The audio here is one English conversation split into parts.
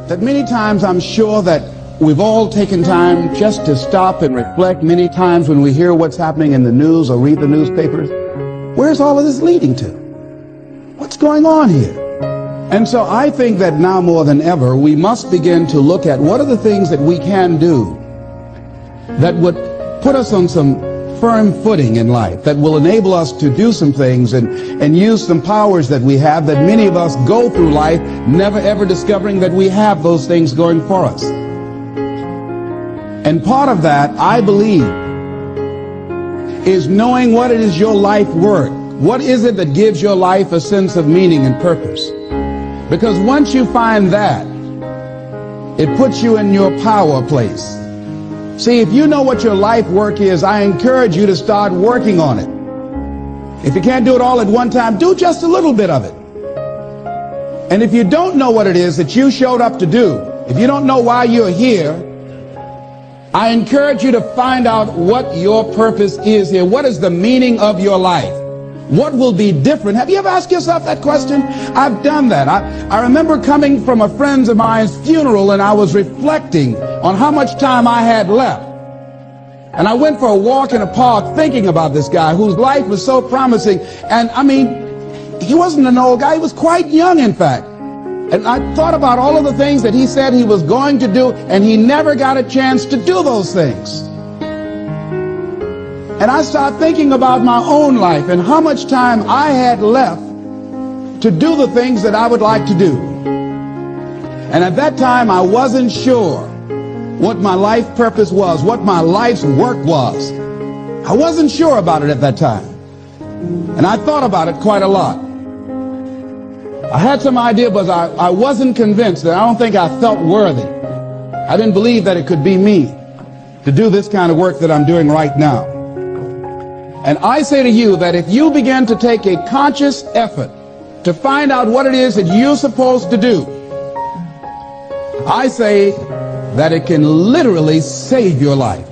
that many times I'm sure that we've all taken time just to stop and reflect many times when we hear what's happening in the news or read the newspapers. Where's all of this leading to? What's going on here? And so I think that now more than ever, we must begin to look at what are the things that we can do that would put us on some firm footing in life, that will enable us to do some things and use some powers that we have, that many of us go through life never ever discovering that we have those things going for us. And part of that, I believe, is knowing what it is your life worth. What is it that gives your life a sense of meaning and purpose? Because once you find that, it puts you in your power place. See, if you know what your life work is, I encourage you to start working on it. If you can't do it all at one time, do just a little bit of it. And if you don't know what it is that you showed up to do, if you don't know why you're here, I encourage you to find out what your purpose is here. What is the meaning of your life? What will be different? Have you ever asked yourself that question? I've done that. I remember coming from a friend of mine's funeral, and I was reflecting on how much time I had left. And I went for a walk in a park thinking about this guy whose life was so promising. And I mean, he wasn't an old guy. He was quite young, in fact. And I thought about all of the things that he said he was going to do, and he never got a chance to do those things. And I started thinking about my own life and how much time I had left to do the things that I would like to do. And at that time, I wasn't sure what my life purpose was, what my life's work was. I wasn't sure about it at that time. And I thought about it quite a lot. I had some idea, but I wasn't convinced. That I don't think I felt worthy. I didn't believe that it could be me to do this kind of work that I'm doing right now. And I say to you that if you begin to take a conscious effort to find out what it is that you're supposed to do, I say that it can literally save your life.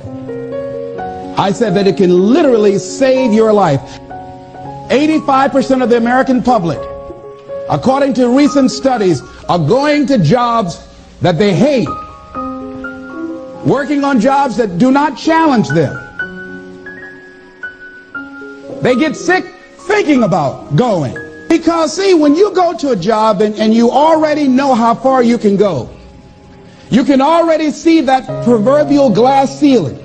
I said that it can literally save your life. 85% of the American public, according to recent studies, are going to jobs that they hate, working on jobs that do not challenge them. They get sick thinking about going. Because, see, when you go to a job and you already know how far you can go, you can already see that proverbial glass ceiling.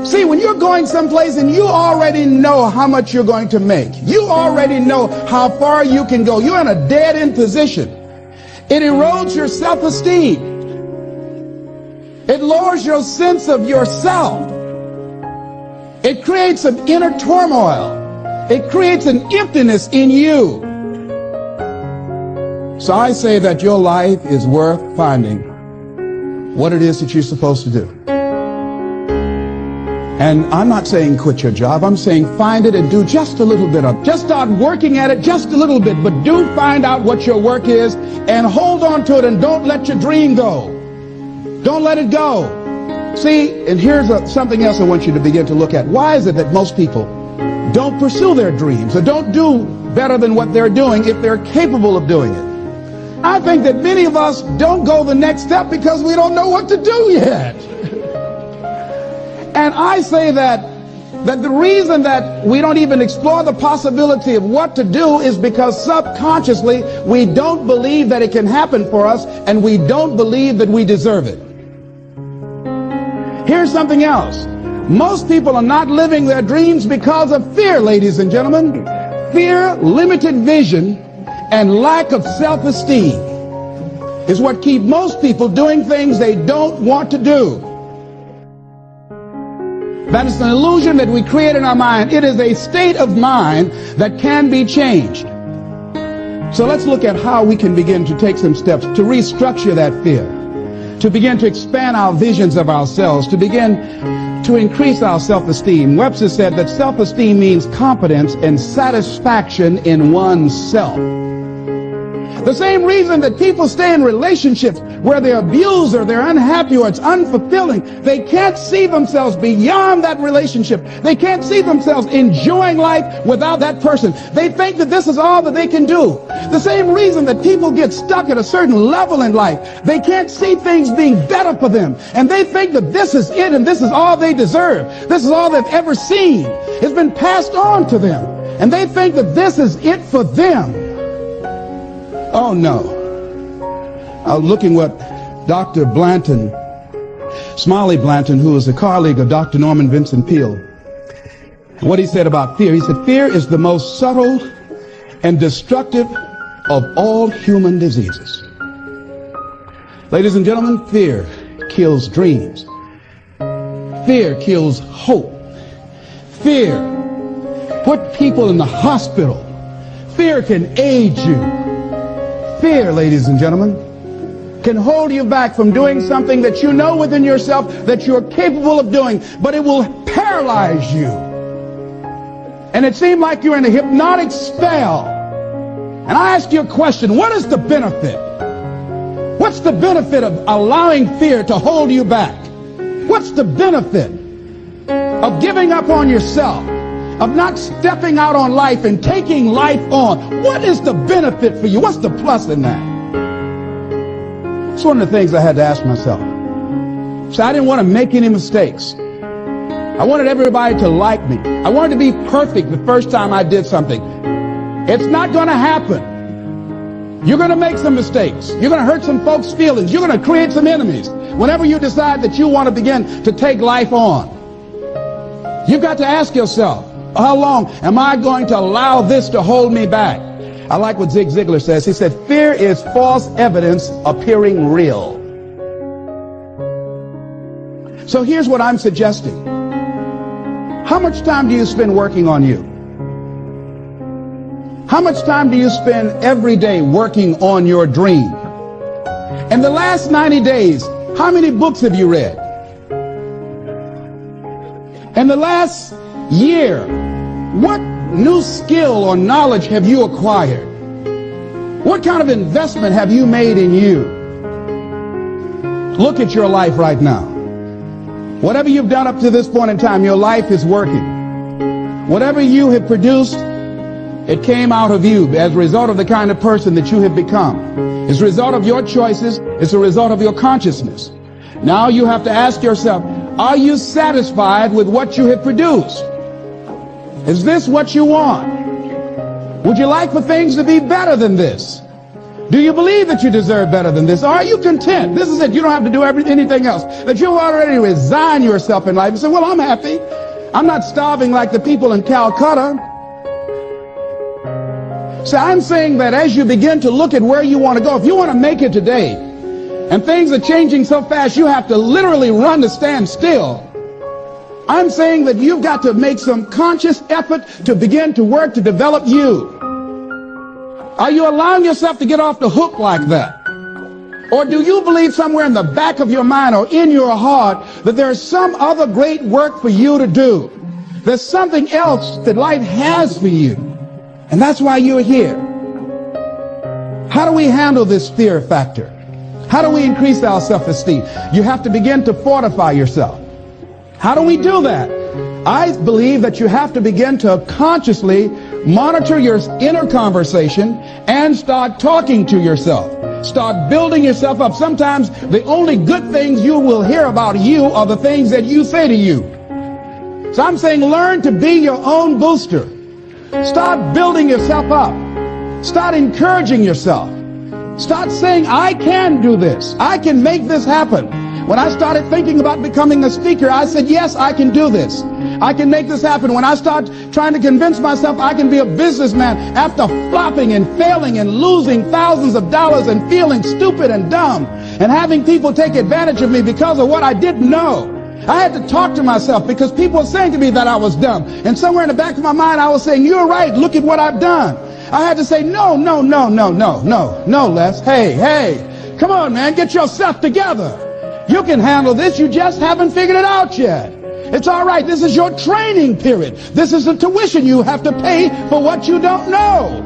See, when you're going someplace and you already know how much you're going to make, you already know how far you can go, you're in a dead-end position. It erodes your self-esteem. It lowers your sense of yourself. It creates an inner turmoil. It creates an emptiness in you. So I say that your life is worth finding what it is that you're supposed to do. And I'm not saying quit your job. I'm saying find it and do just a little bit of it. Just start working at it just a little bit, but do find out what your work is and hold on to it, and don't let your dream go. Don't let it go. See, and here's something else I want you to begin to look at. Why is it that most people don't pursue their dreams or don't do better than what they're doing if they're capable of doing it? I think that many of us don't go the next step because we don't know what to do yet. And I say that the reason that we don't even explore the possibility of what to do is because subconsciously we don't believe that it can happen for us, and we don't believe that we deserve it. Here's something else. Most people are not living their dreams because of fear, ladies and gentlemen. Fear, limited vision, and lack of self-esteem is what keep most people doing things they don't want to do. That is an illusion that we create in our mind. It is a state of mind that can be changed. So let's look at how we can begin to take some steps to restructure that fear, to begin to expand our visions of ourselves, to begin to increase our self-esteem. Webster said that self-esteem means competence and satisfaction in oneself. The same reason that people stay in relationships where they're abused or they're unhappy or it's unfulfilling, they can't see themselves beyond that relationship. They can't see themselves enjoying life without that person. They think that this is all that they can do. The same reason that people get stuck at a certain level in life, they can't see things being better for them. And they think that this is it and this is all they deserve. This is all they've ever seen. It's been passed on to them. And they think that this is it for them. Oh no. I was looking what Dr. Blanton, Smiley Blanton, who was a colleague of Dr. Norman Vincent Peale, what he said about fear. He said, fear is the most subtle and destructive of all human diseases. Ladies and gentlemen, fear kills dreams. Fear kills hope. Fear put people in the hospital. Fear can age you. Fear, ladies and gentlemen, can hold you back from doing something that you know within yourself that you're capable of doing, but it will paralyze you. And it seemed like you're in a hypnotic spell. And I ask you a question, what is the benefit? What's the benefit of allowing fear to hold you back? What's the benefit of giving up on yourself, of not stepping out on life and taking life on? What is the benefit for you? What's the plus in that? It's one of the things I had to ask myself. So I didn't want to make any mistakes. I wanted everybody to like me. I wanted to be perfect the first time I did something. It's not going to happen. You're going to make some mistakes. You're going to hurt some folks' feelings. You're going to create some enemies whenever you decide that you want to begin to take life on. You've got to ask yourself, how long am I going to allow this to hold me back? I like what Zig Ziglar says. He said, fear is false evidence appearing real. So here's what I'm suggesting. How much time do you spend working on you? How much time do you spend every day working on your dream? In the last 90 days, how many books have you read? In the last year, what new skill or knowledge have you acquired? What kind of investment have you made in you? Look at your life right now. Whatever you've done up to this point in time, your life is working. Whatever you have produced, it came out of you as a result of the kind of person that you have become. It's a result of your choices. It's a result of your consciousness. Now you have to ask yourself, are you satisfied with what you have produced? Is this what you want? Would you like for things to be better than this? Do you believe that you deserve better than this? Or are you content? This is it. You don't have to do anything else. That you already resign yourself in life and say, well, I'm happy. I'm not starving like the people in Calcutta. So I'm saying that as you begin to look at where you want to go, if you want to make it today, and things are changing so fast you have to literally run to stand still, I'm saying that you've got to make some conscious effort to begin to work to develop you. Are you allowing yourself to get off the hook like that? Or do you believe somewhere in the back of your mind or in your heart that there's some other great work for you to do? There's something else that life has for you. And that's why you're here. How do we handle this fear factor? How do we increase our self-esteem? You have to begin to fortify yourself. How do we do that? I believe that you have to begin to consciously monitor your inner conversation and start talking to yourself. Start building yourself up. Sometimes the only good things you will hear about you are the things that you say to you. So I'm saying learn to be your own booster. Start building yourself up. Start encouraging yourself. Start saying, I can do this. I can make this happen. When I started thinking about becoming a speaker, I said, yes, I can do this. I can make this happen. When I start trying to convince myself I can be a businessman after flopping and failing and losing thousands of dollars and feeling stupid and dumb and having people take advantage of me because of what I didn't know, I had to talk to myself because people were saying to me that I was dumb. And somewhere in the back of my mind, I was saying, you're right. Look at what I've done. I had to say, no, Les. Hey, come on, man. Get yourself together. You can handle this. You just haven't figured it out yet. It's all right. This is your training period. This is the tuition you have to pay for what you don't know.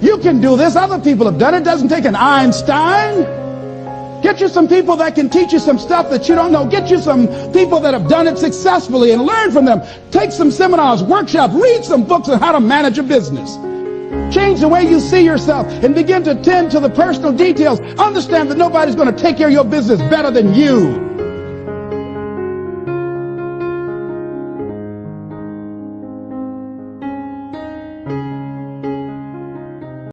You can do this. Other people have done it. It doesn't take an Einstein. Get you some people that can teach you some stuff that you don't know. Get you some people that have done it successfully and learn from them. Take some seminars, workshops, read some books on how to manage a business. Change the way you see yourself and begin to tend to the personal details. Understand that nobody's going to take care of your business better than you.